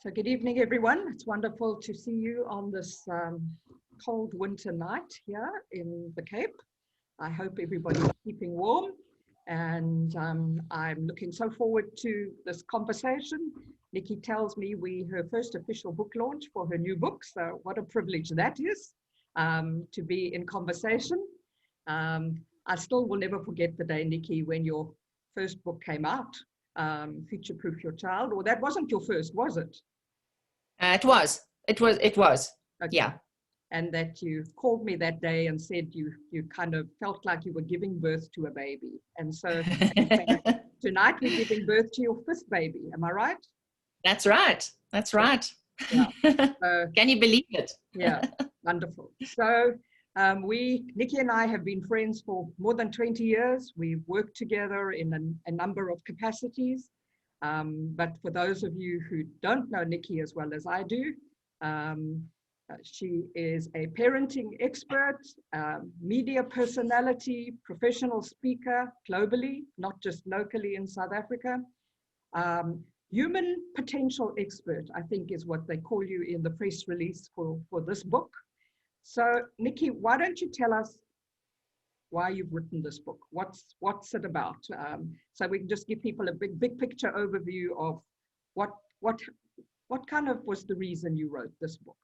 So good evening, everyone. It's wonderful to see you on this cold winter night here in the Cape. I hope everybody's keeping warm, and I'm looking so forward to this conversation. Nikki tells me her first official book launch for her new book, so what a privilege that is, to be in conversation. I still will never forget the day, Nikki, when your first book came out, Future Proof Your Child, or that wasn't your first, was it? It was. Okay. Yeah. And that you called me that day and said you kind of felt like you were giving birth to a baby. And so in fact, tonight we're giving birth to your fifth baby. Am I right? That's right. That's right. Yeah. Can you believe it? Yeah, wonderful. So Nikki and I have been friends for more than 20 years. We've worked together in a number of capacities. But for those of you who don't know Nikki as well as I do, she is a parenting expert, media personality, professional speaker globally, not just locally in South Africa. Human potential expert, I think is what they call you in the press release for this book. So Nikki, why don't you tell us why you've written this book? What's it about? So we can just give people a big picture overview of what kind of was the reason you wrote this book.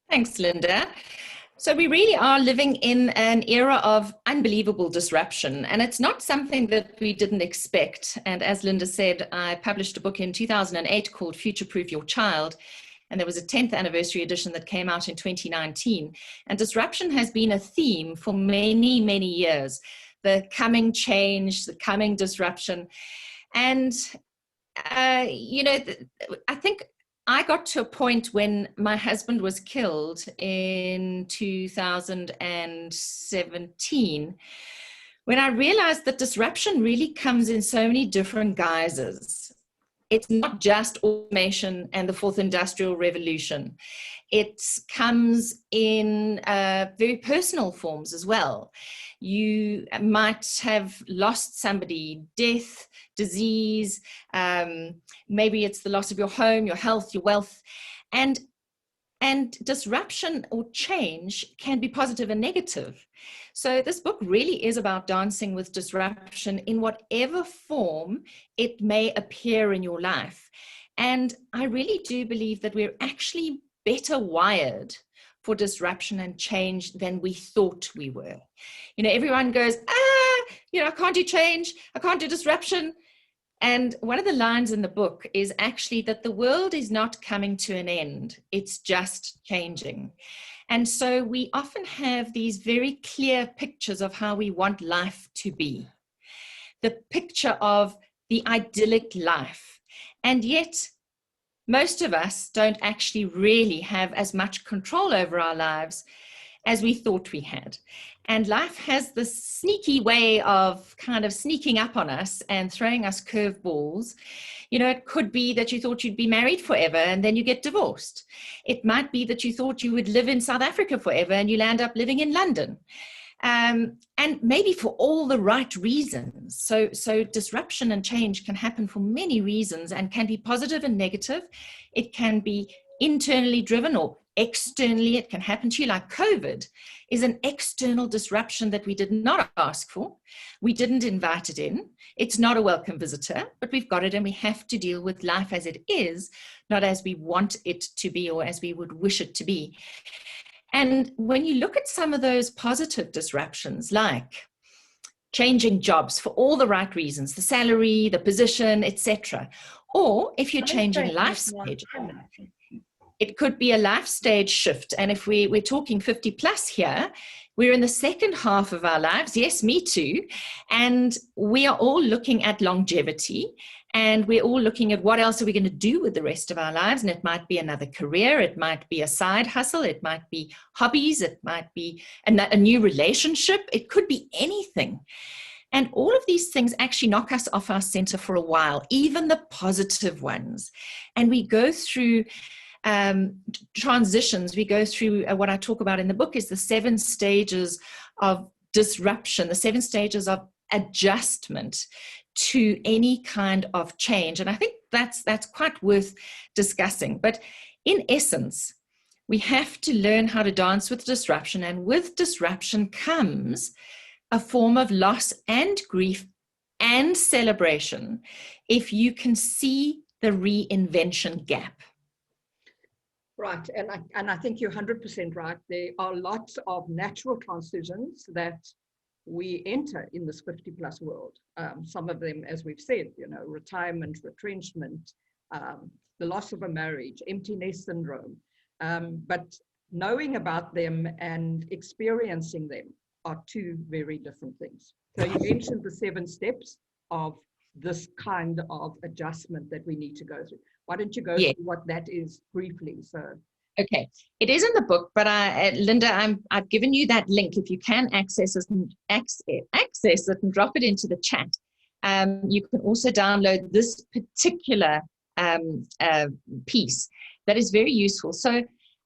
Thanks, Linda. So we really are living in an era of unbelievable disruption, and it's not something that we didn't expect. And as Linda said, I published a book in 2008 called Future Proof Your Child. And there was a 10th anniversary edition that came out in 2019. And disruption has been a theme for many, many years. The coming change, the coming disruption. And, I think I got to a point when my husband was killed in 2017, when I realized that disruption really comes in so many different guises. It's not just automation and the fourth industrial revolution. It comes in very personal forms as well. You might have lost somebody, death, disease, maybe it's the loss of your home, your health, your wealth. And disruption or change can be positive and negative. So this book really is about dancing with disruption in whatever form it may appear in your life. And I really do believe that we're actually better wired for disruption and change than we thought we were. Everyone goes, I can't do change, I can't do disruption. And one of the lines in the book is actually that the world is not coming to an end, it's just changing. And so we often have these very clear pictures of how we want life to be. The picture of the idyllic life. And yet, most of us don't actually really have as much control over our lives as we thought we had. And life has this sneaky way of kind of sneaking up on us and throwing us curveballs. It could be that you thought you'd be married forever and then you get divorced. It might be that you thought you would live in South Africa forever and you land up living in London. And maybe for all the right reasons. So disruption and change can happen for many reasons and can be positive and negative. It can be internally driven or externally. It can happen to you, like COVID is an external disruption that we did not ask for. We didn't invite it in. It's not a welcome visitor, but we've got it and we have to deal with life as it is, not as we want it to be or as we would wish it to be. And when you look at some of those positive disruptions, like changing jobs for all the right reasons, the salary, the position, etc., or if you're changing life stage, it could be a life stage shift. And if we're talking 50 plus here, we're in the second half of our lives. Yes, me too. And we are all looking at longevity, and we're all looking at what else are we going to do with the rest of our lives. And it might be another career. It might be a side hustle. It might be hobbies. It might be a new relationship. It could be anything. And all of these things actually knock us off our center for a while, even the positive ones. And we go through transitions. We go through what I talk about in the book is the 7 stages of disruption, the 7 stages of adjustment to any kind of change. And I think that's quite worth discussing. But in essence, we have to learn how to dance with disruption, and with disruption comes a form of loss and grief and celebration if you can see the reinvention gap. Right, and I think you're 100% right. There are lots of natural transitions that we enter in this 50+ world. Some of them, as we've said, retirement, retrenchment, the loss of a marriage, empty nest syndrome. But knowing about them and experiencing them are two very different things. So you mentioned the 7 steps of this kind of adjustment that we need to go through. Why don't you go through what that is briefly? So, okay, it is in the book, but Linda, I've given you that link. If you can access it and drop it into the chat. You can also download this particular piece that is very useful. So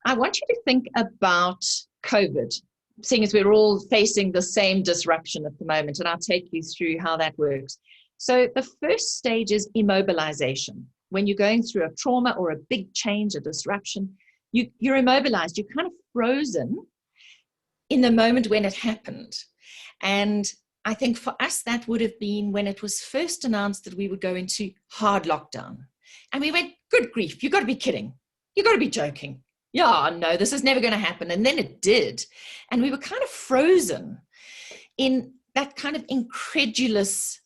I want you to think about COVID, seeing as we're all facing the same disruption at the moment, and I'll take you through how that works. So the first stage is immobilization. When you're going through a trauma or a big change, a disruption, you're immobilized, you're kind of frozen in the moment when it happened. And I think for us, that would have been when it was first announced that we would go into hard lockdown. And we went, good grief, you got to be kidding. You got to be joking. Yeah, no, this is never going to happen. And then it did. And we were kind of frozen in that kind of incredulous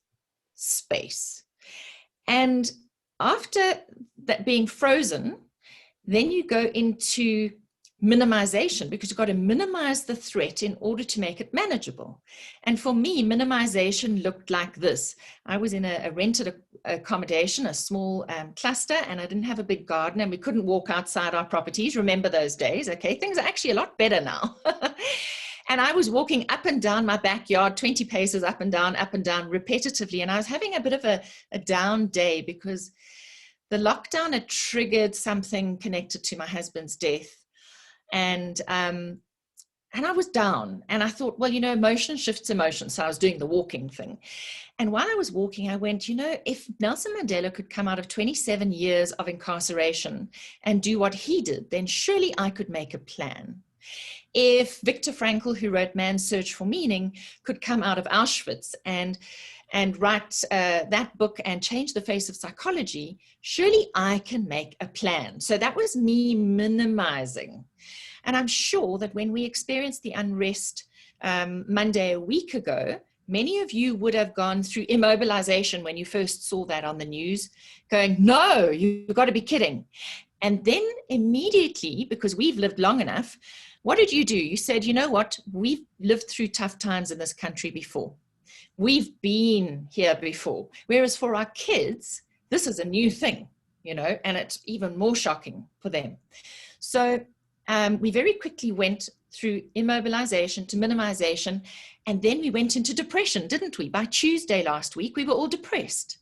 space. And after that being frozen, then you go into minimization, because you've got to minimize the threat in order to make it manageable. And for me, minimization looked like this. I was in a rented accommodation, a small cluster, and I didn't have a big garden, and we couldn't walk outside our properties. Remember those days? Okay, things are actually a lot better now. And I was walking up and down my backyard, 20 paces up and down repetitively. And I was having a bit of a down day, because the lockdown had triggered something connected to my husband's death. And I was down, and I thought, well, emotion shifts emotion. So I was doing the walking thing. And while I was walking, I went, if Nelson Mandela could come out of 27 years of incarceration and do what he did, then surely I could make a plan. If Viktor Frankl, who wrote Man's Search for Meaning, could come out of Auschwitz and write that book and change the face of psychology, surely I can make a plan. So that was me minimizing. And I'm sure that when we experienced the unrest Monday a week ago, many of you would have gone through immobilization when you first saw that on the news, going, no, you've got to be kidding. And then immediately, because we've lived long enough, what did you do? You said, you know what? We've lived through tough times in this country before. We've been here before. Whereas for our kids, this is a new thing, and it's even more shocking for them. So we very quickly went through immobilization to minimization, and then we went into depression, didn't we? By Tuesday last week, we were all depressed.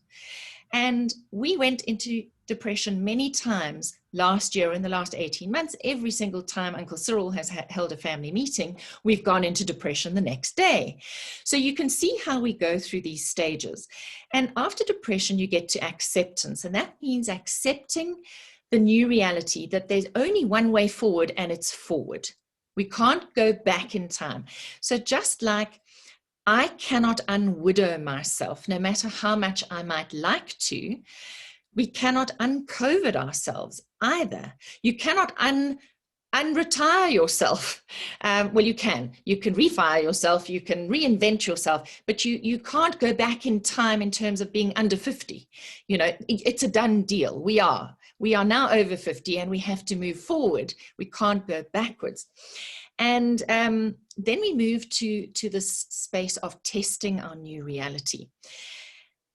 And we went into depression many times last year. In the last 18 months, every single time Uncle Cyril has held a family meeting, we've gone into depression the next day. So you can see how we go through these stages. And after depression, you get to acceptance. And that means accepting the new reality that there's only one way forward, and it's forward. We can't go back in time. So just like I cannot unwidow myself, no matter how much I might like to, we cannot un-COVID ourselves either. You cannot unretire yourself. Well, you can refire yourself, you can reinvent yourself, but you can't go back in time in terms of being under 50. It's a done deal. We are now over 50, and we have to move forward. We can't go backwards. And then we move to this space of testing our new reality.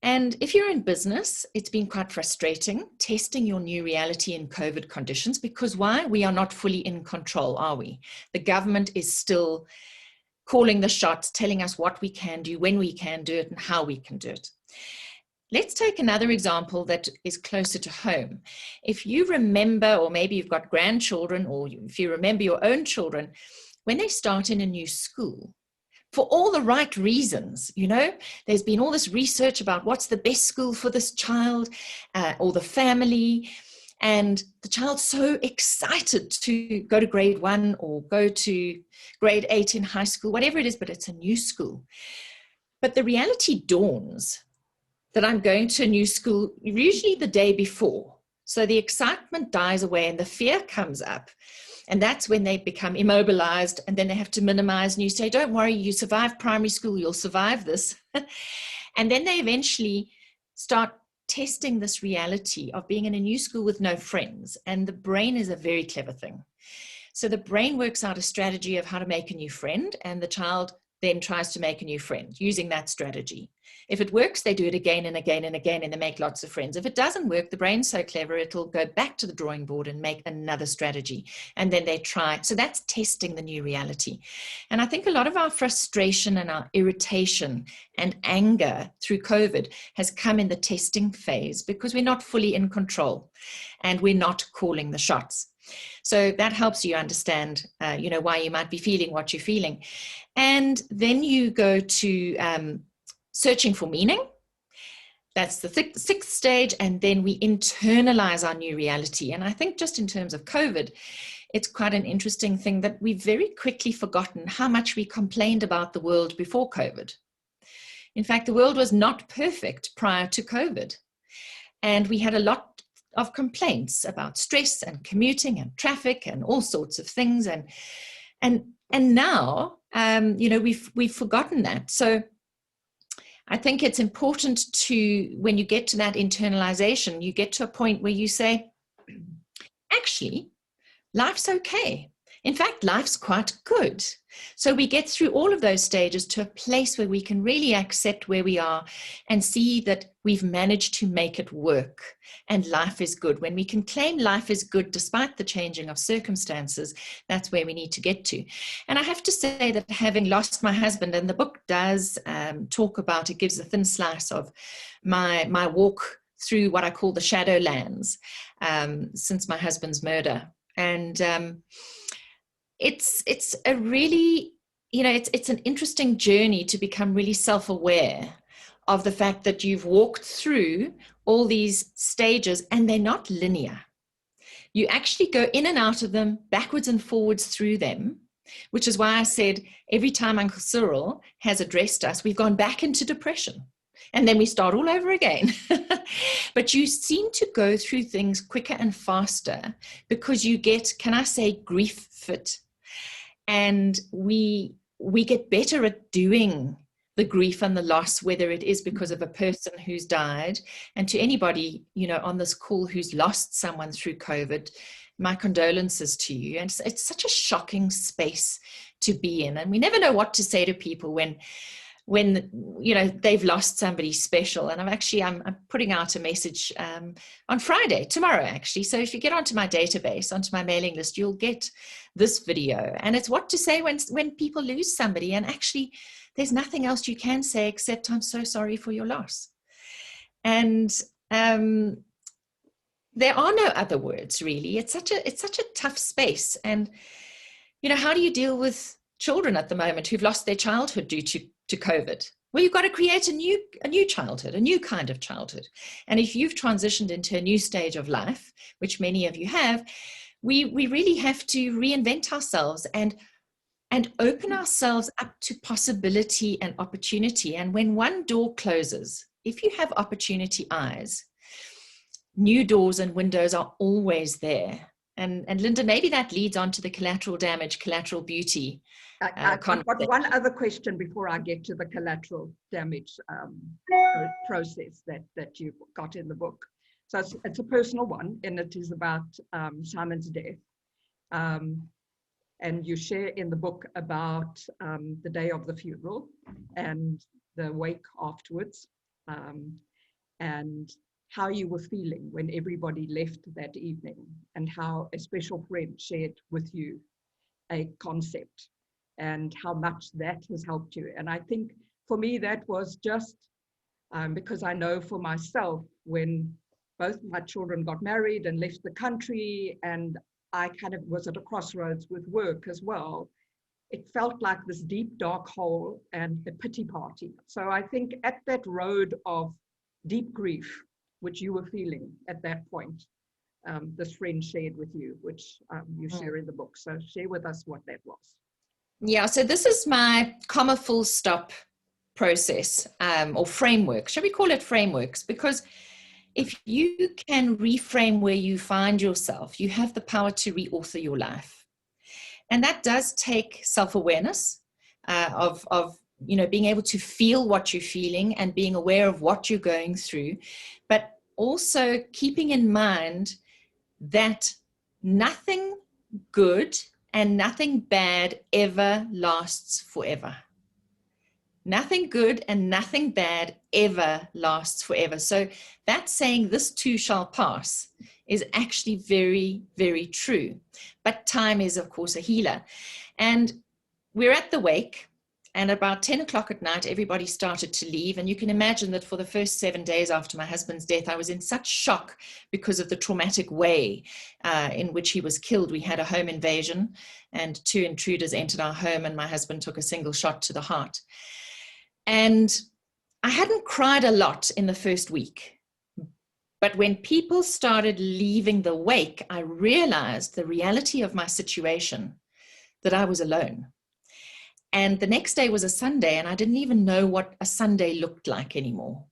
And if you're in business, it's been quite frustrating testing your new reality in COVID conditions, because why? We are not fully in control, are we? The government is still calling the shots, telling us what we can do, when we can do it, and how we can do it. Let's take another example that is closer to home. If you remember, or maybe you've got grandchildren, or if you remember your own children, when they start in a new school, for all the right reasons. You know, there's been all this research about what's the best school for this child or the family. And the child's so excited to go to grade 1 or go to grade 8 in high school, whatever it is, but it's a new school. But the reality dawns that I'm going to a new school usually the day before. So the excitement dies away and the fear comes up. And that's when they become immobilized, and then they have to minimize. And you say, don't worry, you survived primary school, you'll survive this. And then they eventually start testing this reality of being in a new school with no friends. And the brain is a very clever thing. So the brain works out a strategy of how to make a new friend, and the child then tries to make a new friend using that strategy. If it works, they do it again and again and again, and they make lots of friends. If it doesn't work, the brain's so clever, it'll go back to the drawing board and make another strategy. And then they try. So that's testing the new reality. And I think a lot of our frustration and our irritation and anger through COVID has come in the testing phase because we're not fully in control and we're not calling the shots. So that helps you understand, why you might be feeling what you're feeling. And then you go to searching for meaning. That's the sixth stage. And then we internalize our new reality. And I think just in terms of COVID, it's quite an interesting thing that we've very quickly forgotten how much we complained about the world before COVID. In fact, the world was not perfect prior to COVID. And we had a lot of complaints about stress and commuting and traffic and all sorts of things. And now, we've forgotten that. So I think it's important to, when you get to that internalization, you get to a point where you say, actually, life's okay. In fact, life's quite good. So we get through all of those stages to a place where we can really accept where we are and see that we've managed to make it work and life is good. When we can claim life is good despite the changing of circumstances, that's where we need to get to. And I have to say that having lost my husband, and the book does talk about, it gives a thin slice of my walk through what I call the shadow lands since my husband's murder. And it's a really, it's an interesting journey to become really self-aware of the fact that you've walked through all these stages and they're not linear. You actually go in and out of them, backwards and forwards through them, which is why I said every time Uncle Cyril has addressed us, we've gone back into depression. And then we start all over again. But you seem to go through things quicker and faster because you get, can I say, grief fit. And we get better at doing the grief and the loss, whether it is because of a person who's died. And to anybody, on this call who's lost someone through COVID, my condolences to you. And it's such a shocking space to be in. And we never know what to say to people when they've lost somebody special. And I'm putting out a message on Friday, tomorrow actually. So if you get onto my database, onto my mailing list, you'll get this video. And it's what to say when people lose somebody. And actually, there's nothing else you can say except I'm so sorry for your loss. And there are no other words really. It's such a tough space. And how do you deal with children at the moment who've lost their childhood due to COVID? Well, you've got to create a new childhood, a new kind of childhood. And if you've transitioned into a new stage of life, which many of you have, we really have to reinvent ourselves and open ourselves up to possibility and opportunity. And when one door closes, if you have opportunity eyes, new doors and windows are always there. And Linda, maybe that leads on to the collateral damage, collateral beauty. I've got one other question before I get to the collateral damage process that you've got in the book. So it's a personal one, and it is about Simon's death. And you share in the book about the day of the funeral and the wake afterwards, and how you were feeling when everybody left that evening, and how a special friend shared with you a concept and how much that has helped you. And I think for me, that was just because I know for myself, when both my children got married and left the country, and I kind of was at a crossroads with work as well, it felt like this deep, dark hole and a pity party. So I think at that road of deep grief, which you were feeling at that point, this friend shared with you, which you share in the book. So share with us what that was. Yeah, so this is my comma full stop process, or framework. Shall we call it frameworks? Because if you can reframe where you find yourself, you have the power to reauthor your life. And that does take self-awareness, of being able to feel what you're feeling and being aware of what you're going through, but also keeping in mind that nothing good and nothing bad ever lasts forever. Nothing good and nothing bad ever lasts forever. So that saying, this too shall pass, is actually very, very true. But time is, of course, a healer. And we're at the wake, and about 10 o'clock at night, everybody started to leave. And you can imagine that for the first 7 days after my husband's death, I was in such shock because of the traumatic way in which he was killed. We had a home invasion, and 2 intruders entered our home, and my husband took a single shot to the heart. And I hadn't cried a lot in the first week. But when people started leaving the wake, I realized the reality of my situation, that I was alone. And the next day was a Sunday, and I didn't even know what a Sunday looked like anymore.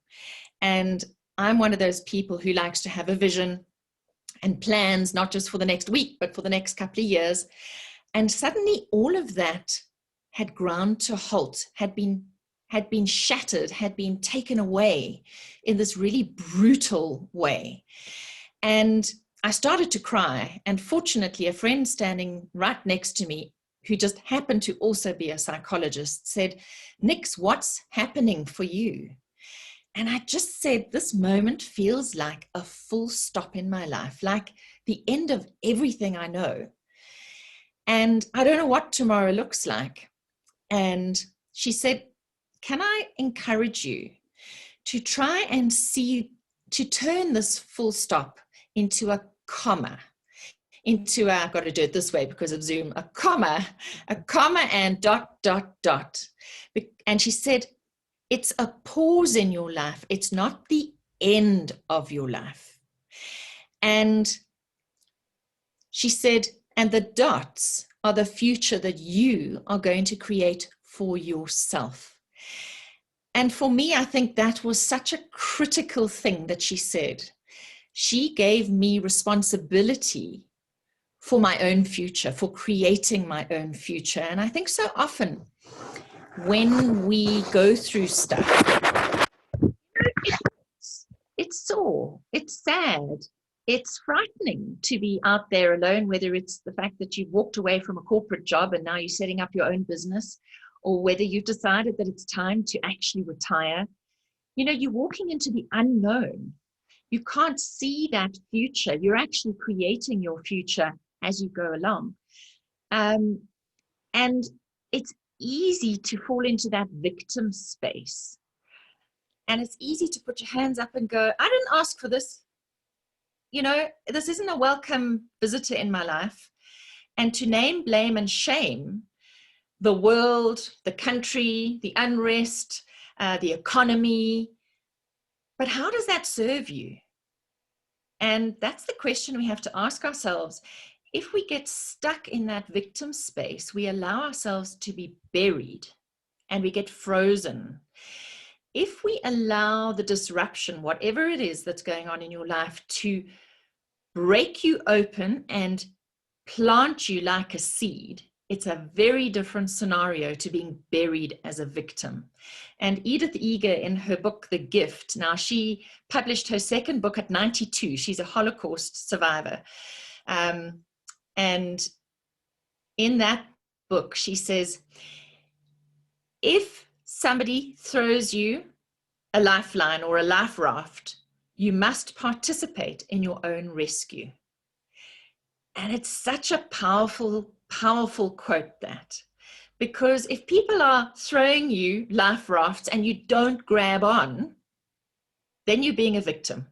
And I'm one of those people who likes to have a vision and plans, not just for the next week, but for the next couple of years. And suddenly all of that had ground to halt, had been shattered, had been taken away in this really brutal way. And I started to cry. And fortunately, a friend standing right next to me, who just happened to also be a psychologist, said, "Nix, what's happening for you?" And I just said, this moment feels like a full stop in my life, like the end of everything I know. And I don't know what tomorrow looks like. And she said, "Can I encourage you to try and to turn this full stop into a comma, I've got to do it this way because of Zoom, a comma and ... And she said, it's a pause in your life. It's not the end of your life. And she said, and the dots are the future that you are going to create for yourself. And for me, I think that was such a critical thing that she said. She gave me responsibility for my own future, for creating my own future. And I think so often when we go through stuff, it's sore, it's sad, it's frightening to be out there alone, whether it's the fact that you've walked away from a corporate job and now you're setting up your own business, or whether you've decided that it's time to actually retire. You're walking into the unknown. You can't see that future. You're actually creating your future as you go along. And it's easy to fall into that victim space. And it's easy to put your hands up and go, I didn't ask for this. This isn't a welcome visitor in my life. And to name, blame, and shame the world, the country, the unrest, the economy. But how does that serve you? And that's the question we have to ask ourselves. If we get stuck in that victim space, we allow ourselves to be buried and we get frozen. If we allow the disruption, whatever it is that's going on in your life, to break you open and plant you like a seed, it's a very different scenario to being buried as a victim. And Edith Eger, in her book, The Gift, now she published her second book at 92. She's a Holocaust survivor. And in that book, she says, if somebody throws you a lifeline or a life raft, you must participate in your own rescue. And it's such a powerful, powerful quote, that, because if people are throwing you life rafts and you don't grab on, then you're being a victim.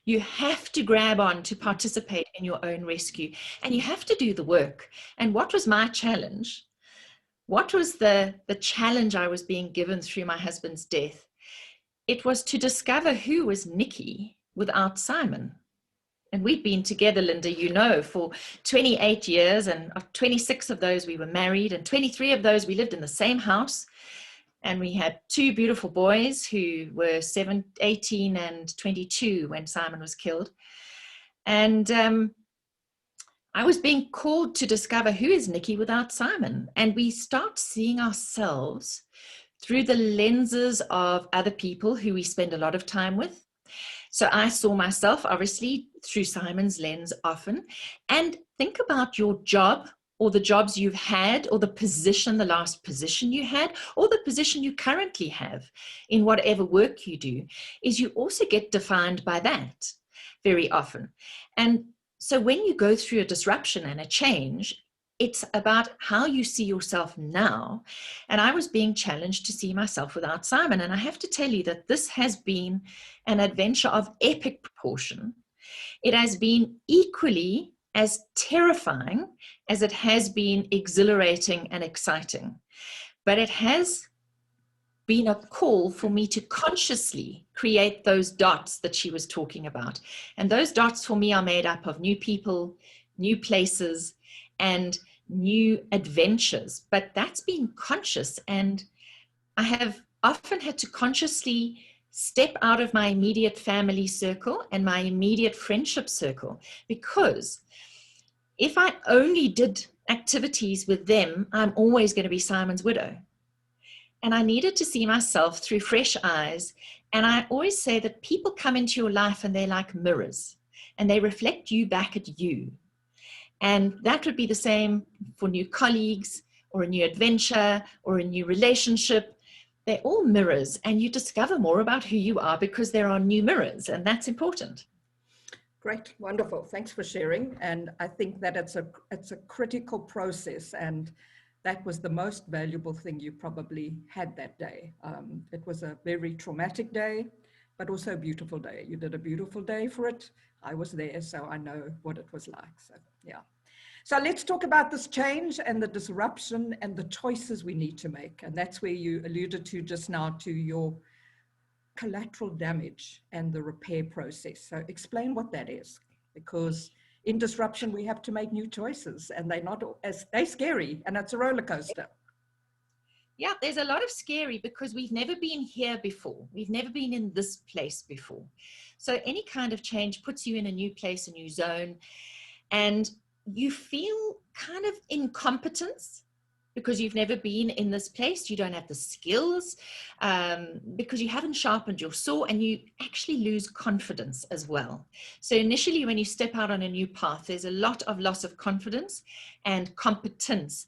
You have to grab on to participate in your own rescue, and you have to do the work. And what was my challenge what was the challenge I was being given through my husband's death? It was to discover who was Nikki without Simon. And we'd been together, Linda, you know, for 28 years, and 26 of those we were married, and 23 of those we lived in the same house. And we had two beautiful boys who were 18 and 22 when Simon was killed. And I was being called to discover who is Nikki without Simon. And we start seeing ourselves through the lenses of other people who we spend a lot of time with. So I saw myself, obviously, through Simon's lens often. And think about your job, or the jobs you've had, or the position, the last position you had, or the position you currently have in whatever work you do, is you also get defined by that very often. And so when you go through a disruption and a change, it's about how you see yourself now. And I was being challenged to see myself without Simon. And I have to tell you that this has been an adventure of epic proportion. It has been equally as terrifying as it has been exhilarating and exciting. But it has been a call for me to consciously create those dots that she was talking about. And those dots for me are made up of new people, new places, and new adventures. But that's been conscious. And I have often had to consciously step out of my immediate family circle and my immediate friendship circle, because if I only did activities with them, I'm always going to be Simon's widow. And I needed to see myself through fresh eyes. And I always say that people come into your life and they're like mirrors, and they reflect you back at you. And that would be the same for new colleagues, or a new adventure, or a new relationship. They're all mirrors, and you discover more about who you are because there are new mirrors, and that's important. Great, wonderful. Thanks for sharing. And I think that it's a critical process, and that was the most valuable thing you probably had that day. It was a very traumatic day, but also a beautiful day. You did a beautiful day for it. I was there, so I know what it was like. So yeah. So let's talk about this change and the disruption and the choices we need to make. And that's where you alluded to just now, to your collateral damage and the repair process. So explain what that is, because in disruption, we have to make new choices, and they're scary, and it's a roller coaster. Yeah, there's a lot of scary because we've never been here before. We've never been in this place before. So any kind of change puts you in a new place, a new zone, and you feel kind of incompetence because you've never been in this place. You don't have the skills because you haven't sharpened your saw, and you actually lose confidence as well. So initially, when you step out on a new path, there's a lot of loss of confidence and competence.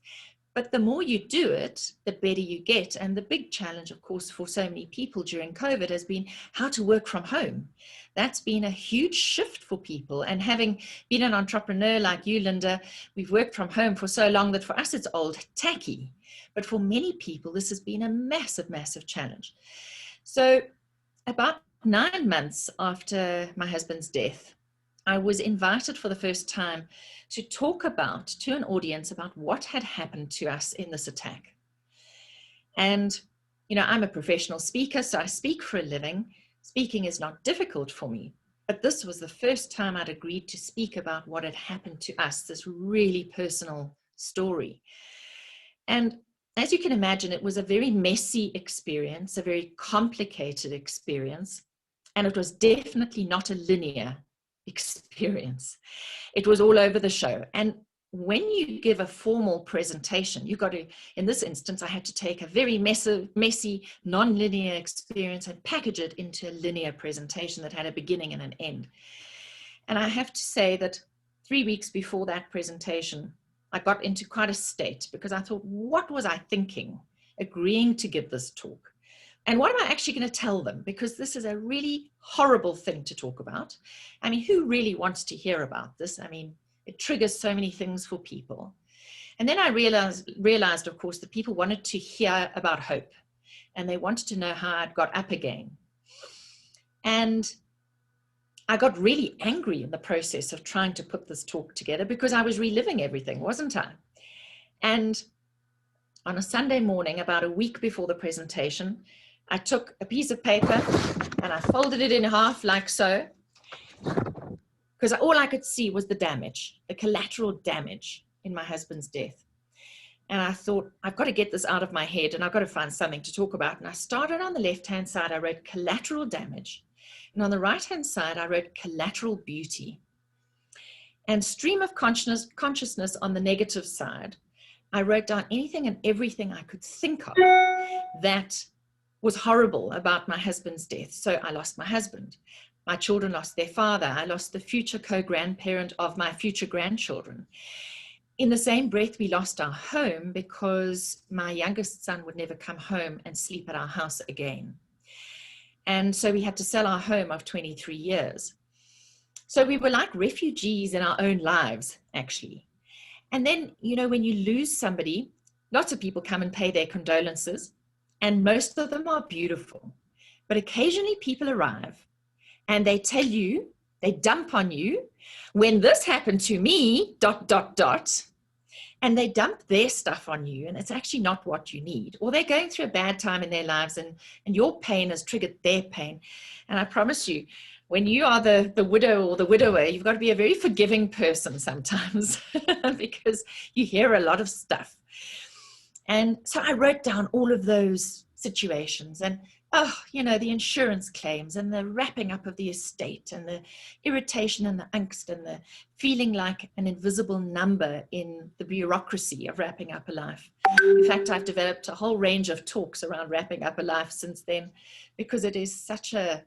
But the more you do it, the better you get. And the big challenge, of course, for so many people during COVID has been how to work from home. That's been a huge shift for people. And having been an entrepreneur like you, Linda, we've worked from home for so long that for us it's old tacky. But for many people, this has been a massive, massive challenge. So about 9 months after my husband's death, I was invited for the first time to talk to an audience about what had happened to us in this attack. And, you know, I'm a professional speaker, so I speak for a living. Speaking is not difficult for me, but this was the first time I'd agreed to speak about what had happened to us, this really personal story. And as you can imagine, it was a very messy experience, a very complicated experience, and it was definitely not a linear experience. It was all over the show. And when you give a formal presentation, you've got to, in this instance, I had to take a very messy, non-linear experience and package it into a linear presentation that had a beginning and an end. And I have to say that 3 weeks before that presentation, I got into quite a state because I thought, what was I thinking, agreeing to give this talk? And what am I actually going to tell them? Because this is a really horrible thing to talk about. I mean, who really wants to hear about this? I mean, it triggers so many things for people. And then I realized, of course, that people wanted to hear about hope, and they wanted to know how I'd got up again. And I got really angry in the process of trying to put this talk together because I was reliving everything, wasn't I? And on a Sunday morning, about a week before the presentation, I took a piece of paper and I folded it in half like so, because all I could see was the damage, the collateral damage in my husband's death. And I thought, I've got to get this out of my head and I've got to find something to talk about. And I started on the left-hand side, I wrote collateral damage. And on the right-hand side, I wrote collateral beauty. And stream of consciousness on the negative side, I wrote down anything and everything I could think of that was horrible about my husband's death. So I lost my husband. My children lost their father. I lost the future co-grandparent of my future grandchildren. In the same breath, we lost our home because my youngest son would never come home and sleep at our house again. And so we had to sell our home of 23 years. So we were like refugees in our own lives, actually. And then, you know, when you lose somebody, lots of people come and pay their condolences, and most of them are beautiful. But occasionally people arrive and they tell you, they dump on you, when this happened to me, ... And they dump their stuff on you, and it's actually not what you need. Or they're going through a bad time in their lives, and your pain has triggered their pain. And I promise you, when you are the widow or the widower, you've got to be a very forgiving person sometimes because you hear a lot of stuff. And so I wrote down all of those situations, and you know, the insurance claims and the wrapping up of the estate and the irritation and the angst and the feeling like an invisible number in the bureaucracy of wrapping up a life. In fact, I've developed a whole range of talks around wrapping up a life since then, because it is such an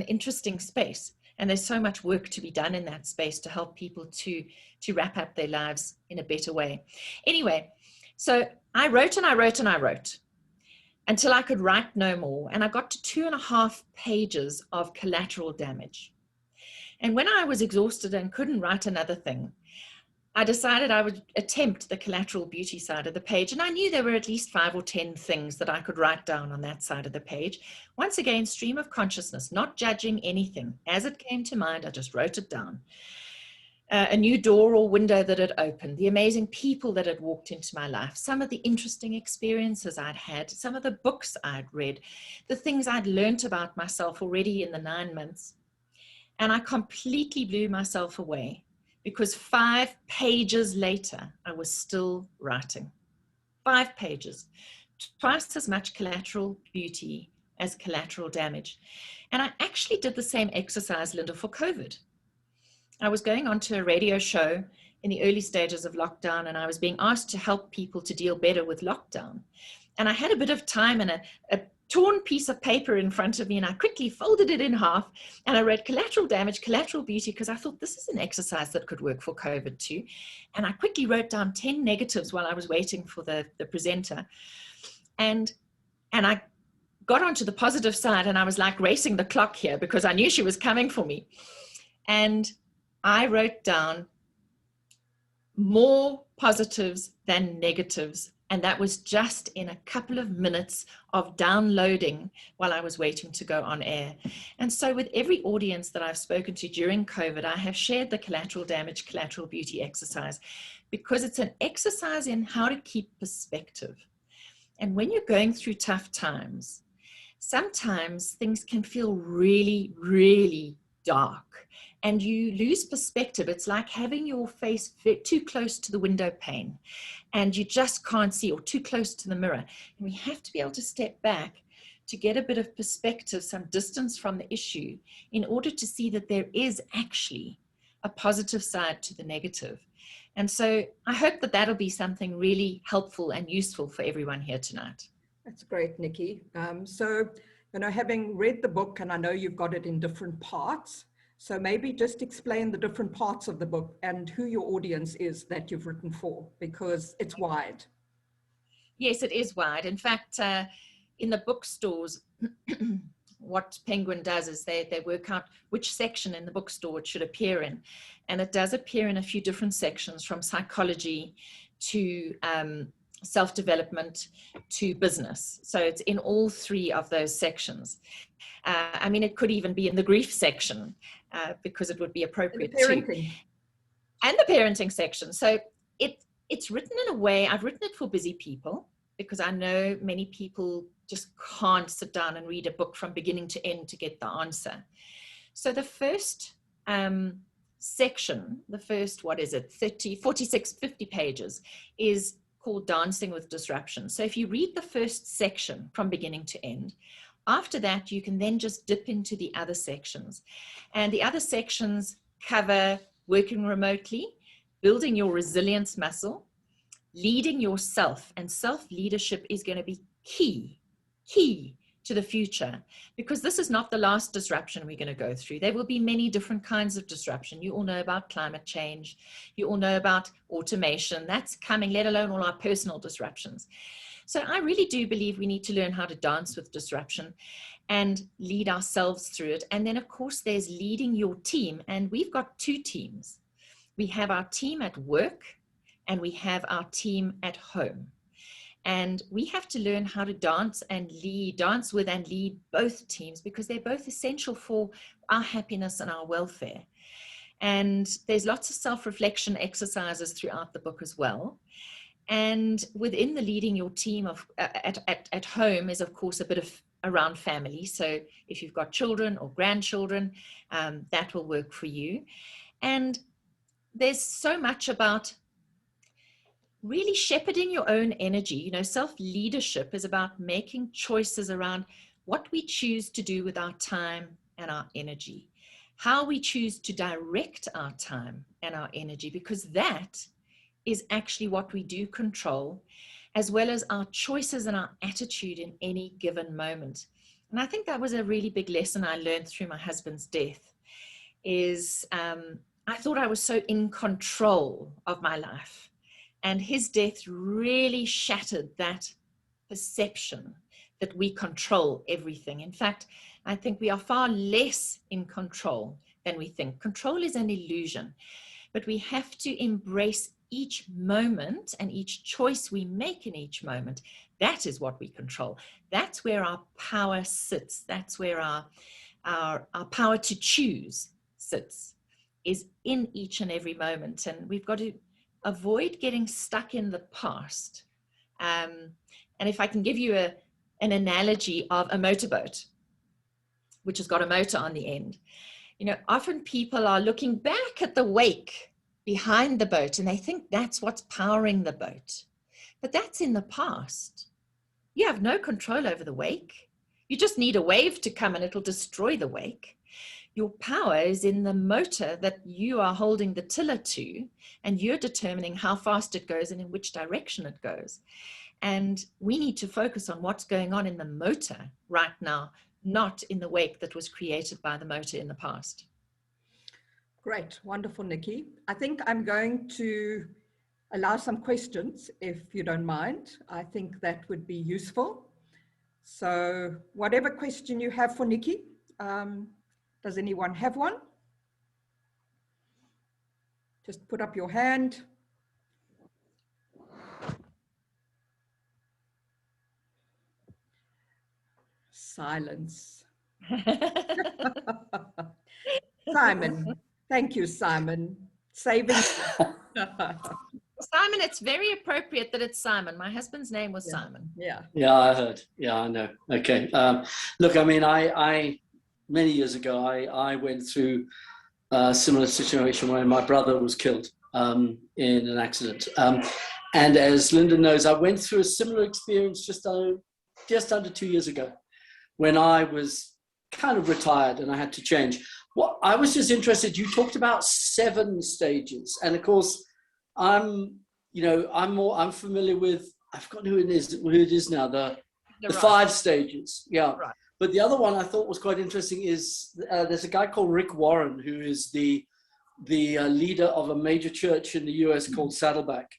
interesting space. And there's so much work to be done in that space to help people to wrap up their lives in a better way. Anyway, so I wrote and I wrote and I wrote until I could write no more. And I got to 2.5 pages of collateral damage. And when I was exhausted and couldn't write another thing, I decided I would attempt the collateral beauty side of the page. And I knew there were at least 5 or 10 things that I could write down on that side of the page. Once again, stream of consciousness, not judging anything. As it came to mind, I just wrote it down. A new door or window that had opened, the amazing people that had walked into my life, some of the interesting experiences I'd had, some of the books I'd read, the things I'd learned about myself already in the 9 months. And I completely blew myself away, because 5 pages later, I was still writing. 5 pages, twice as much collateral beauty as collateral damage. And I actually did the same exercise, Linda, for COVID. I was going on to a radio show in the early stages of lockdown, and I was being asked to help people to deal better with lockdown. And I had a bit of time and a torn piece of paper in front of me, and I quickly folded it in half, and I wrote collateral damage, collateral beauty, because I thought this is an exercise that could work for COVID too. And I quickly wrote down 10 negatives while I was waiting for the presenter. And I got onto the positive side, and I was like racing the clock here because I knew she was coming for me. And I wrote down more positives than negatives. And that was just in a couple of minutes of downloading while I was waiting to go on air. And so with every audience that I've spoken to during COVID, I have shared the collateral damage, collateral beauty exercise, because it's an exercise in how to keep perspective. And when you're going through tough times, sometimes things can feel really, really dark, and you lose perspective. It's like having your face too close to the window pane and you just can't see, or too close to the mirror. And we have to be able to step back to get a bit of perspective, some distance from the issue, in order to see that there is actually a positive side to the negative. And so I hope that that'll be something really helpful and useful for everyone here tonight. That's great, Nikki. So, you know, having read the book, and I know you've got it in different parts, so maybe just explain the different parts of the book and who your audience is that you've written for, because it's wide. Yes, it is wide. In fact, in the bookstores, what Penguin does is they work out which section in the bookstore it should appear in. And it does appear in a few different sections, from psychology to self-development to business. So it's in all 3 of those sections. I mean, it could even be in the grief section because it would be appropriate too. And the parenting section. So it it's written in a way, I've written it for busy people because I know many people just can't sit down and read a book from beginning to end to get the answer. So the first section, the first, 30, 46, 50 pages is called Dancing with Disruption. So if you read the first section from beginning to end, after that, you can then just dip into the other sections. And the other sections cover working remotely, building your resilience muscle, leading yourself. And self-leadership is going to be key to the future, because this is not the last disruption we're going to go through. There will be many different kinds of disruption. You all know about climate change. You all know about automation. That's coming, let alone all our personal disruptions. So I really do believe we need to learn how to dance with disruption and lead ourselves through it. And then, of course, there's leading your team. And we've got two teams. We have our team at work and we have our team at home. And we have to learn how to dance with and lead both teams, because they're both essential for our happiness and our welfare. And there's lots of self-reflection exercises throughout the book as well. And within the leading your team at home is, of course, a bit of around family. So if you've got children or grandchildren, that will work for you. And there's so much about really shepherding your own energy. You know, self-leadership is about making choices around what we choose to do with our time and our energy, how we choose to direct our time and our energy, because that is actually what we do control, as well as our choices and our attitude in any given moment. And I think that was a really big lesson I learned through my husband's death, is I thought I was so in control of my life. And his death really shattered that perception that we control everything. In fact, I think we are far less in control than we think. Control is an illusion, but we have to embrace each moment and each choice we make in each moment. That is what we control. That's where our power sits. That's where our power to choose sits, is in each and every moment. And we've got to avoid getting stuck in the past. And if I can give you an analogy of a motorboat, which has got a motor on the end, you know, often people are looking back at the wake behind the boat and they think that's what's powering the boat. But that's in the past. You have no control over the wake. You just need a wave to come and it'll destroy the wake. Your power is in the motor that you are holding the tiller to, and you're determining how fast it goes and in which direction it goes. And we need to focus on what's going on in the motor right now, not in the wake that was created by the motor in the past. Great, wonderful, Nikki. I think I'm going to allow some questions, if you don't mind. I think that would be useful. So whatever question you have for Nikki, does anyone have one? Just put up your hand. Silence. Simon. Thank you, Simon. Saving. Simon, it's very appropriate that it's Simon. My husband's name was Simon. Yeah. Yeah, I heard. Yeah, I know. Okay. Look, I mean, I many years ago, I went through a similar situation where my brother was killed in an accident. And as Linda knows, I went through a similar experience just under 2 years ago, when I was kind of retired and I had to change. Well, I was just interested, you talked about 7 stages. And of course, I'm familiar with, I've forgotten who it is now, the 5 stages. Yeah. Right. But the other one I thought was quite interesting is there's a guy called Rick Warren, who is the leader of a major church in the US called Saddleback.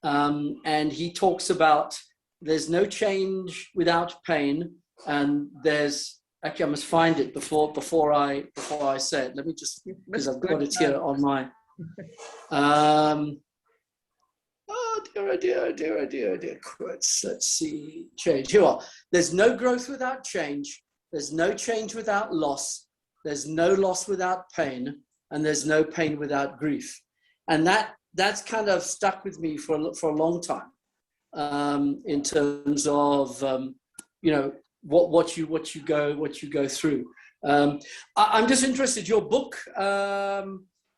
And he talks about there's no change without pain. And there's, actually, I must find it before I say it. Let me just, because I've got it here on my, oh dear. Quotes. Let's see, change. Here are. There's no growth without change. There's no change without loss. There's no loss without pain. And there's no pain without grief. And that that's kind of stuck with me for a long time, in terms of what you go through. I'm just interested. Your book,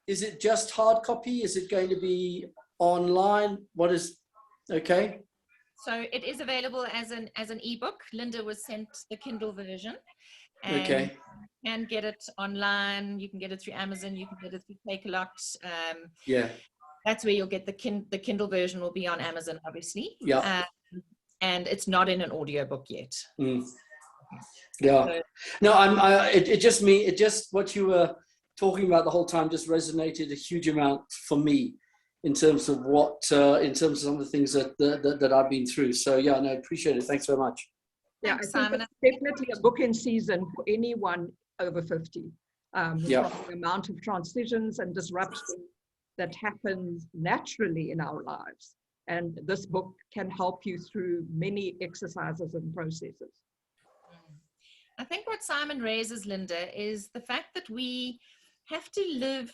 is it just hard copy? Is it going to be online? What is okay? So it is available as an ebook. Linda was sent the Kindle version, and Okay. you can get it online. You can get it through Amazon. You can get it through Takealot. Yeah. That's where you'll get the Kindle version. Will be on Amazon, obviously. Yeah. And it's not in an audiobook yet. Mm. Yeah. So, No, it just what you were talking about the whole time just resonated a huge amount for me in terms of in terms of some of the things that I've been through. So yeah, no, I appreciate it. Thanks very much. Yeah, thanks, I think Simon. it's definitely a book in season for anyone over 50. Yeah. From the amount of transitions and disruption that happens naturally in our lives. And this book can help you through many exercises and processes. I think what Simon raises, Linda, is the fact that we have to live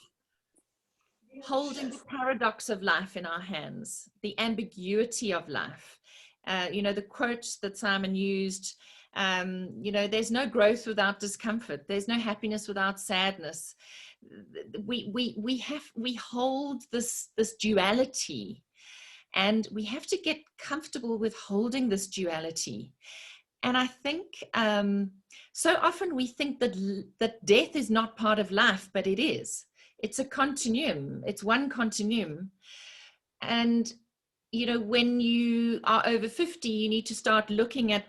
holding the paradox of life in our hands, the ambiguity of life. The quote that Simon used, there's no growth without discomfort. There's no happiness without sadness. We hold this duality, and we have to get comfortable with holding this duality. And I think so often we think that death is not part of life, but it is. It's a continuum. It's one continuum. And, when you are over 50, you need to start looking at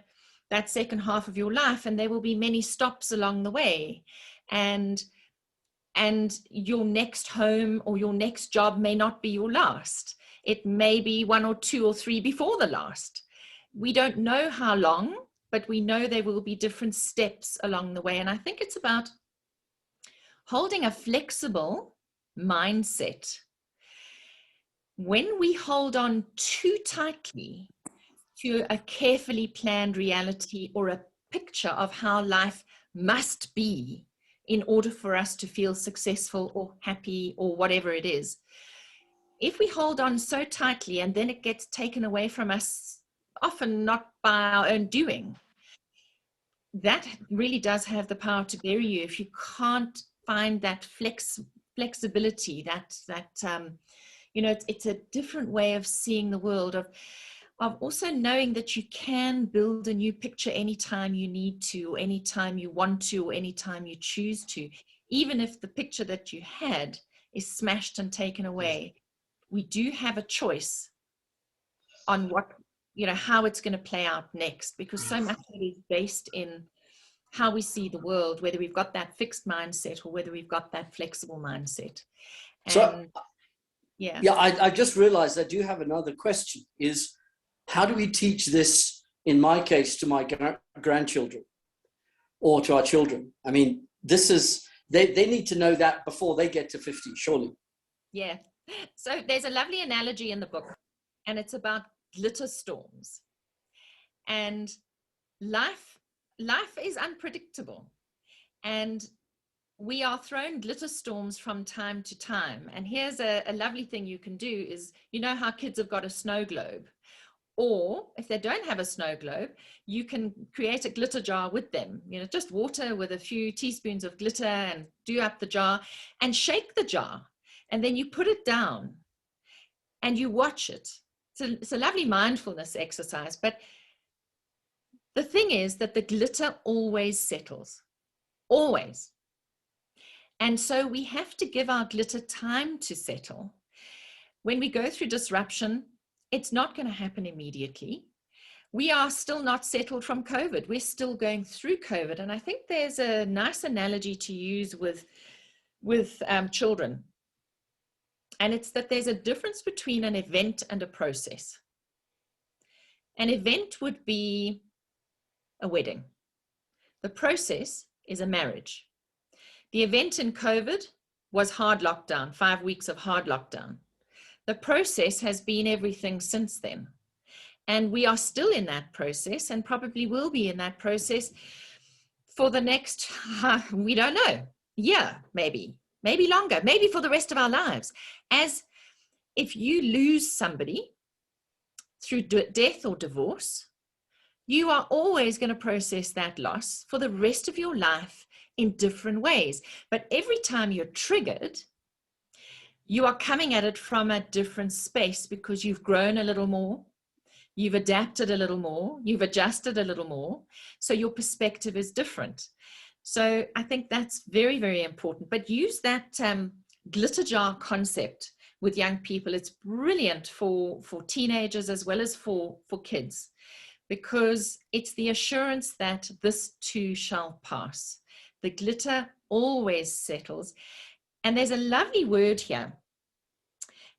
that second half of your life, and there will be many stops along the way. And your next home or your next job may not be your last. It may be 1 or 2 or 3 before the last. We don't know how long, but we know there will be different steps along the way. And I think it's about holding a flexible mindset. When we hold on too tightly to a carefully planned reality or a picture of how life must be in order for us to feel successful or happy or whatever it is, if we hold on so tightly and then it gets taken away from us, often not by our own doing, that really does have the power to bury you if you can't find that flexibility, it's a different way of seeing the world, of also knowing that you can build a new picture anytime you need to, or anytime you want to, or anytime you choose to, even if the picture that you had is smashed and taken away. We do have a choice on how it's going to play out next, because so much of it is based in how we see the world, whether we've got that fixed mindset or whether we've got that flexible mindset. And I just realized I do have another question, is how do we teach this, in my case, to my grandchildren or to our children? I mean, this is, they need to know that before they get to 50, surely. Yeah. So there's a lovely analogy in the book, and it's about glitter storms. And life is unpredictable, and we are thrown glitter storms from time to time. And here's a lovely thing you can do is, how kids have got a snow globe, or if they don't have a snow globe, you can create a glitter jar with them, just water with a few teaspoons of glitter, and do up the jar and shake the jar. And then you put it down and you watch it. It's a lovely mindfulness exercise. But the thing is that the glitter always settles, always. And so we have to give our glitter time to settle. When we go through disruption, it's not going to happen immediately. We are still not settled from COVID. We're still going through COVID. And I think there's a nice analogy to use with children. And it's that there's a difference between an event and a process. An event would be a wedding. The process is a marriage. The event in COVID was hard lockdown, 5 weeks of hard lockdown. The process has been everything since then. And we are still in that process, and probably will be in that process for the next, we don't know, year, maybe longer, maybe for the rest of our lives. As if you lose somebody through death or divorce, you are always going to process that loss for the rest of your life in different ways. But every time you're triggered, you are coming at it from a different space because you've grown a little more, you've adapted a little more, you've adjusted a little more. So your perspective is different. So I think that's very, very important. But use that glitter jar concept with young people. It's brilliant for teenagers as well as for kids, because it's the assurance that this too shall pass. The glitter always settles. And there's a lovely word here,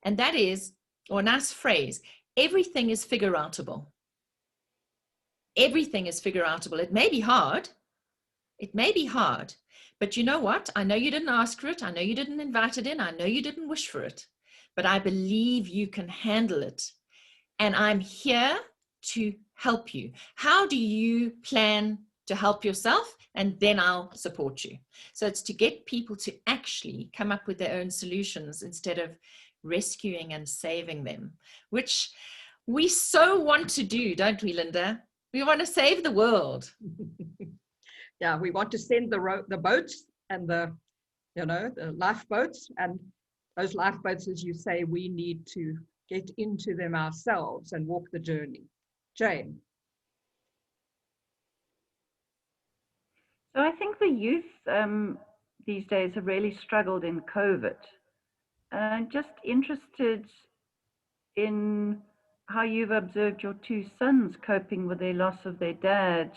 and that is, or a nice phrase, everything is figure-outable. Everything is figure-outable. It may be hard. It may be hard. But you know what? I know you didn't ask for it. I know you didn't invite it in. I know you didn't wish for it. But I believe you can handle it. And I'm here to help you. How do you plan to help yourself? And then I'll support you. So it's to get people to actually come up with their own solutions instead of rescuing and saving them, which we so want to do, don't we, Linda? We want to save the world. Yeah, we want to send the boats and the lifeboats, and those lifeboats, as you say, we need to get into them ourselves and walk the journey. Jane. So I think the youth these days have really struggled in COVID. And I'm just interested in how you've observed your two sons coping with their loss of their dad,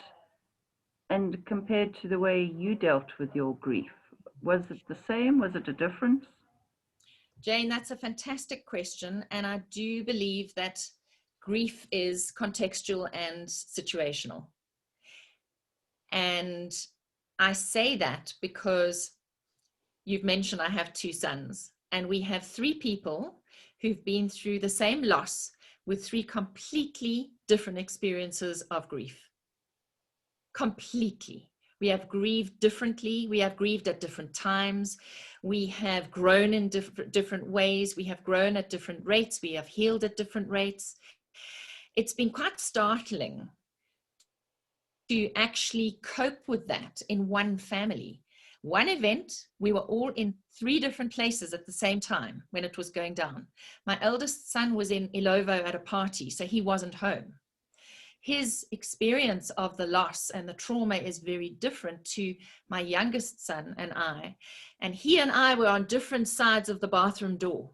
and compared to the way you dealt with your grief. Was it the same? Was it a difference? Jane, that's a fantastic question. And I do believe that grief is contextual and situational. And I say that because you've mentioned I have two sons, and we have three people who've been through the same loss with three completely different experiences of grief. Completely. We have grieved differently. We have grieved at different times. We have grown in different ways. We have grown at different rates. We have healed at different rates. It's been quite startling to actually cope with that in one family. One event, we were all in three different places at the same time when it was going down. My eldest son was in Ilovo at a party, so he wasn't home. His experience of the loss and the trauma is very different to my youngest son and I. And he and I were on different sides of the bathroom door.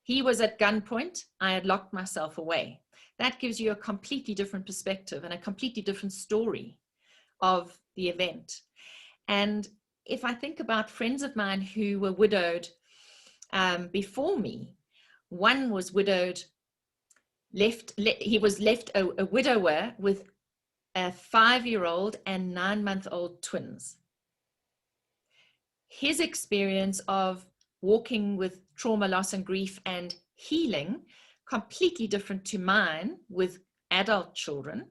He was at gunpoint. I had locked myself away. That gives you a completely different perspective and a completely different story of the event. And if I think about friends of mine who were widowed before me, one was widowed, he was left a widower with a 5-year-old and 9-month-old twins. His experience of walking with trauma, loss, and grief and healing, completely different to mine with adult children,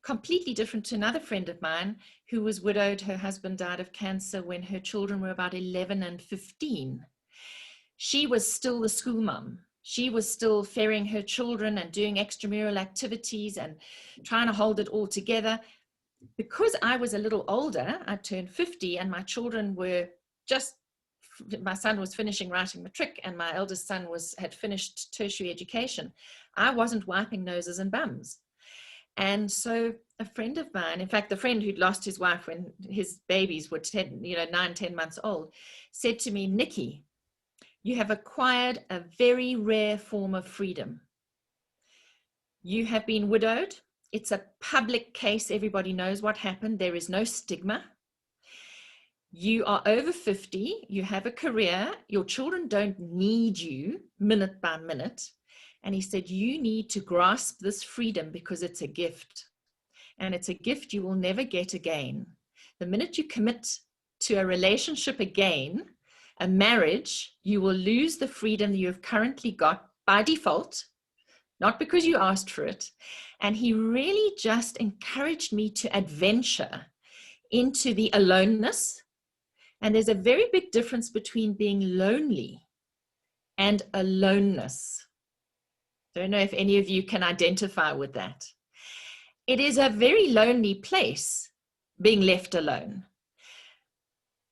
completely different to another friend of mine who was widowed. Her husband died of cancer when her children were about 11 and 15. She was still the school mom. She was still ferrying her children and doing extramural activities and trying to hold it all together. Because I was a little older, I turned 50, and my children were my son was finishing writing matric and my eldest son had finished tertiary education. I wasn't wiping noses and bums. And so a friend of mine, in fact, the friend who'd lost his wife when his babies were 9, 10 months old, said to me, Nikki, you have acquired a very rare form of freedom. You have been widowed. It's a public case. Everybody knows what happened. There is no stigma. You are over 50. You have a career. Your children don't need you minute by minute. And he said, you need to grasp this freedom because it's a gift. And it's a gift you will never get again. The minute you commit to a relationship again, a marriage, you will lose the freedom that you have currently got by default, not because you asked for it. And he really just encouraged me to adventure into the aloneness. And there's a very big difference between being lonely and aloneness. Don't know if any of you can identify with that. It is a very lonely place, being left alone.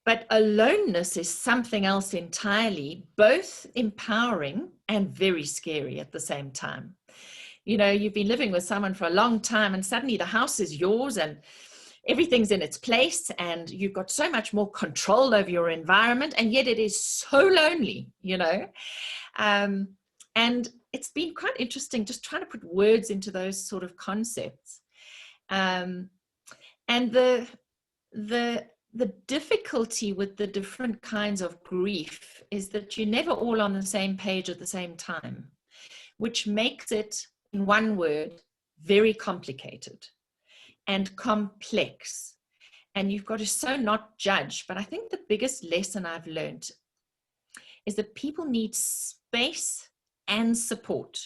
But aloneness is something else entirely, both empowering and very scary at the same time. You know, you've been living with someone for a long time and suddenly the house is yours and everything's in its place and you've got so much more control over your environment, and yet it is so lonely, you know. And it's been quite interesting just trying to put words into those sort of concepts. And the difficulty with the different kinds of grief is that you're never all on the same page at the same time, which makes it, in one word, very complicated and complex. And you've got to so not judge. But I think the biggest lesson I've learned is that people need space and support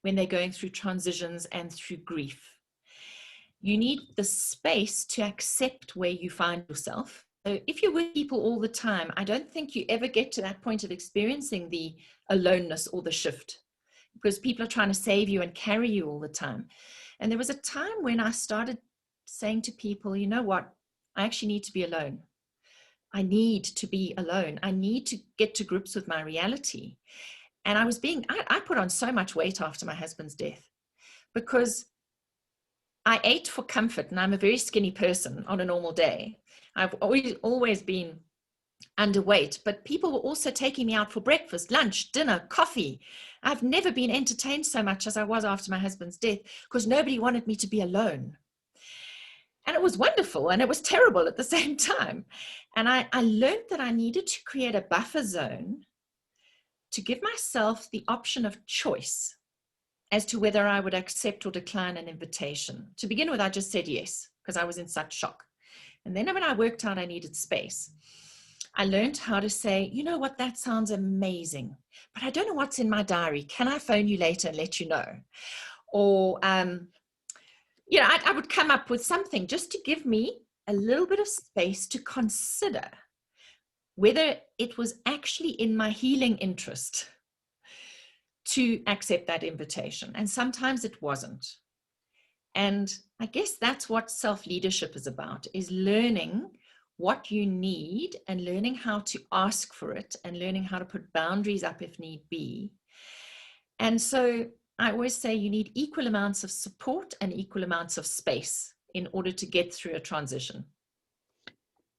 when they're going through transitions and through grief. You need the space to accept where you find yourself. So if you're with people all the time, I don't think you ever get to that point of experiencing the aloneness or the shift, because people are trying to save you and carry you all the time. And there was a time when I started saying to people, you know what, I actually need to be alone. I need to be alone. I need to get to grips with my reality. And I put on so much weight after my husband's death because I ate for comfort, and I'm a very skinny person on a normal day. I've always been underweight, but people were also taking me out for breakfast, lunch, dinner, coffee. I've never been entertained so much as I was after my husband's death because nobody wanted me to be alone. And it was wonderful and it was terrible at the same time. And I learned that I needed to create a buffer zone to give myself the option of choice as to whether I would accept or decline an invitation. To begin with, I just said yes, because I was in such shock. And then when I worked out I needed space, I learned how to say, you know what, that sounds amazing, but I don't know what's in my diary. Can I phone you later and let you know? Or, you know, I would come up with something just to give me a little bit of space to consider whether it was actually in my healing interest to accept that invitation. And sometimes it wasn't. And I guess that's what self-leadership is about, is learning what you need and learning how to ask for it and learning how to put boundaries up if need be. And so I always say you need equal amounts of support and equal amounts of space in order to get through a transition.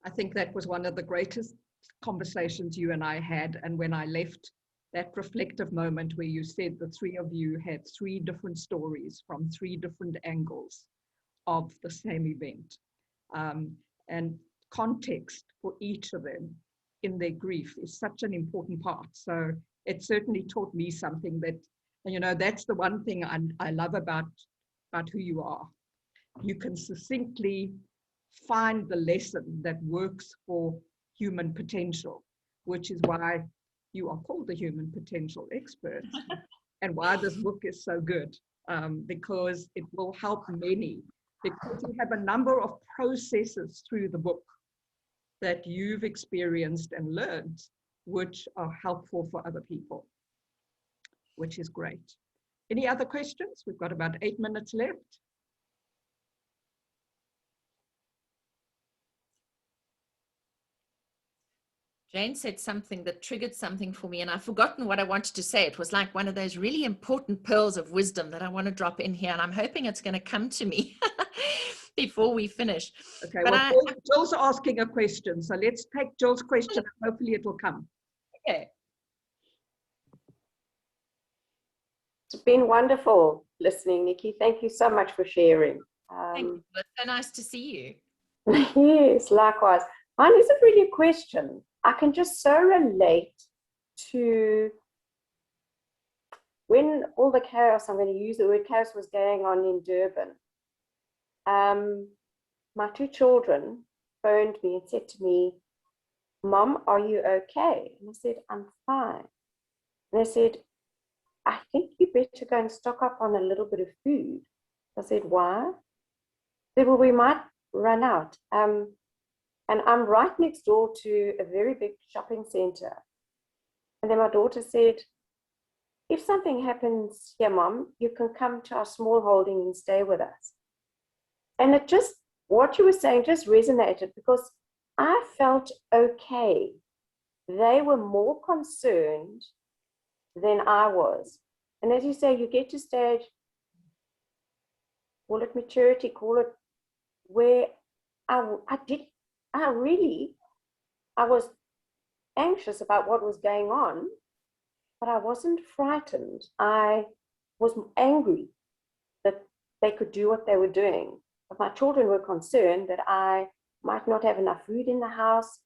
I think that was one of the greatest conversations you and I had. And when I left, that reflective moment where you said the three of you had three different stories from three different angles of the same event. And context for each of them in their grief is such an important part. So it certainly taught me something that, you know, that's the one thing I love about who you are. You can succinctly find the lesson that works for human potential, which is why you are called the human potential expert and why this book is so good, because it will help many, because you have a number of processes through the book that you've experienced and learned, which are helpful for other people, which is great. Any other questions? We've got about 8 minutes left. Jane said something that triggered something for me, and I've forgotten what I wanted to say. It was like one of those really important pearls of wisdom that I want to drop in here, and I'm hoping it's going to come to me before we finish. Okay, but well, Jill's asking a question, so let's take Jill's question and hopefully it will come. Okay. It's been wonderful listening, Nikki. Thank you so much for sharing. Thank you. It's so nice to see you. Yes, likewise. Mine isn't really a question. I can just so relate to when all the chaos, I'm going to use the word chaos, was going on in Durban. My two children phoned me and said to me, Mom, are you okay? And I said, I'm fine. And they said, I think you better go and stock up on a little bit of food. I said, why? They said, well, we might run out. And I'm right next door to a very big shopping center. And then my daughter said, if something happens here, Mom, you can come to our small holding and stay with us. And it just, what you were saying just resonated because I felt okay. They were more concerned than I was. And as you say, you get to stage, call it maturity, call it where I was anxious about what was going on, but I wasn't frightened. I was angry that they could do what they were doing. But my children were concerned that I might not have enough food in the house.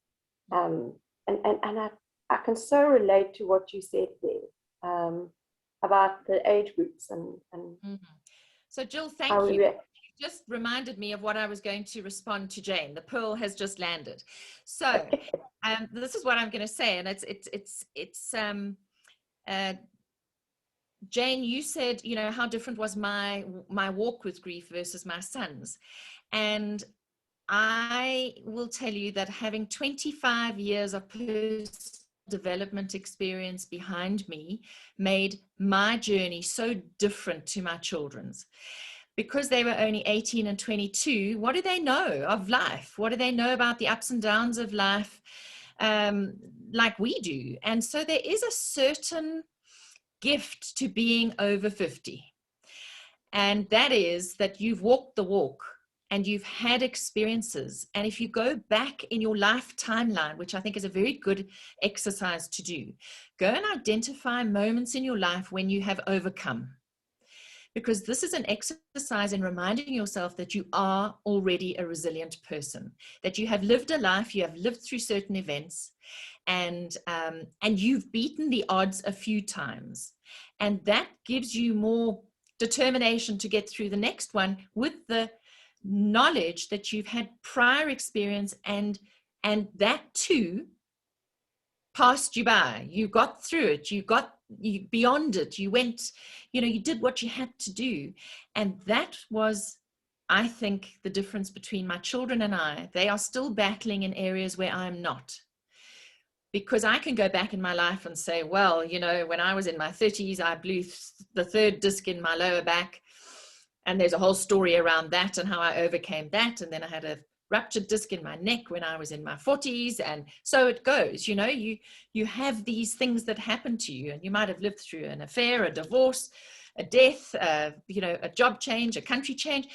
And I can so relate to what you said there about the age groups and Mm-hmm. So Jill, thank you. You just reminded me of what I was going to respond to Jane. The pearl has just landed. So this is what I'm going to say, and it's Jane, you said, you know, how different was my walk with grief versus my son's, and I will tell you that having 25 years of personal development experience behind me made my journey so different to my children's. Because they were only 18 and 22, what do they know of life? What do they know about the ups and downs of life like we do? And so there is a certain gift to being over 50. And that is that you've walked the walk and you've had experiences. And if you go back in your life timeline, which I think is a very good exercise to do, go and identify moments in your life when you have overcome. Because this is an exercise in reminding yourself that you are already a resilient person, that you have lived a life, you have lived through certain events, and you've beaten the odds a few times. And that gives you more determination to get through the next one with the knowledge that you've had prior experience and that too passed you by. You got through it, you beyond it, you went, you know, you did what you had to do. And that was, I think, the difference between my children and I. They are still battling in areas where I'm not. Because I can go back in my life and say, well, you know, when I was in my 30s, I blew the third disc in my lower back. And there's a whole story around that and how I overcame that. And then I had a ruptured disc in my neck when I was in my 40s. And so it goes, you know, you have these things that happen to you, and you might have lived through an affair, a divorce, a death, you know, a job change, a country change.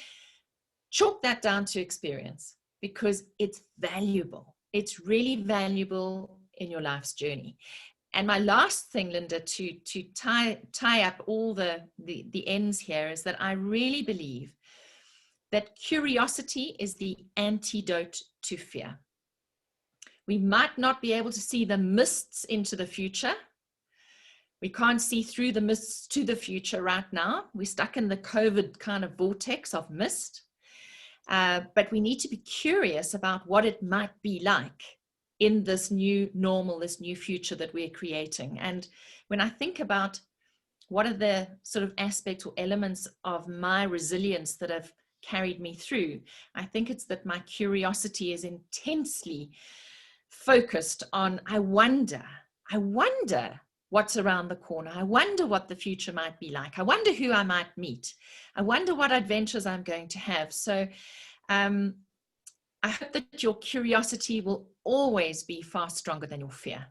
Chalk that down to experience because it's valuable. It's really valuable in your life's journey. And my last thing, Linda, to tie up all the ends here is that I really believe that curiosity is the antidote to fear. We might not be able to see the mists into the future. We can't see through the mists to the future right now. We're stuck in the COVID kind of vortex of mist. But we need to be curious about what it might be like in this new normal, this new future that we're creating. And when I think about what are the sort of aspects or elements of my resilience that have carried me through, I think it's that my curiosity is intensely focused on, I wonder what's around the corner. I wonder what the future might be like. I wonder who I might meet. I wonder what adventures I'm going to have. So I hope that your curiosity will always be far stronger than your fear.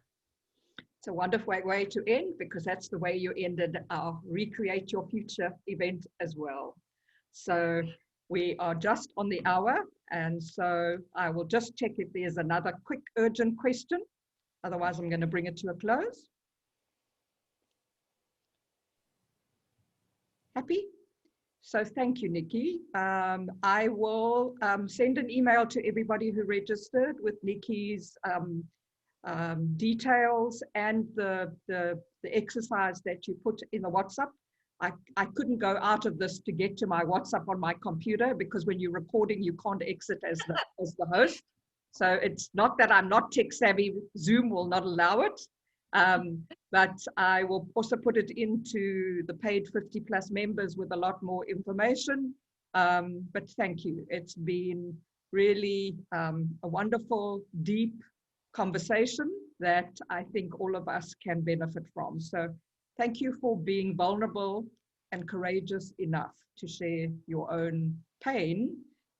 It's a wonderful way to end, because that's the way you ended our Recreate Your Future event as well. So we are just on the hour, and so I will just check if there's another quick urgent question. Otherwise, I'm going to bring it to a close. Happy? So thank you, Nikki. I will send an email to everybody who registered with Nikki's details and the exercise that you put in the WhatsApp. I couldn't go out of this to get to my WhatsApp on my computer, because when you're recording, you can't exit as the host. So it's not that I'm not tech savvy, Zoom will not allow it. But I will also put it into the paid 50 plus members with a lot more information. But thank you. It's been really a wonderful, deep conversation that I think all of us can benefit from. So Thank you for being vulnerable and courageous enough to share your own pain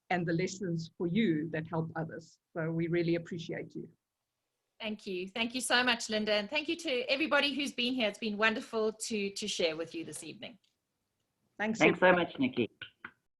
and the lessons for you that help others. So we really appreciate you. Thank you. Thank you so much, Linda. And thank you to everybody who's been here. It's been wonderful to share with you this evening. Thanks so much, Nikki.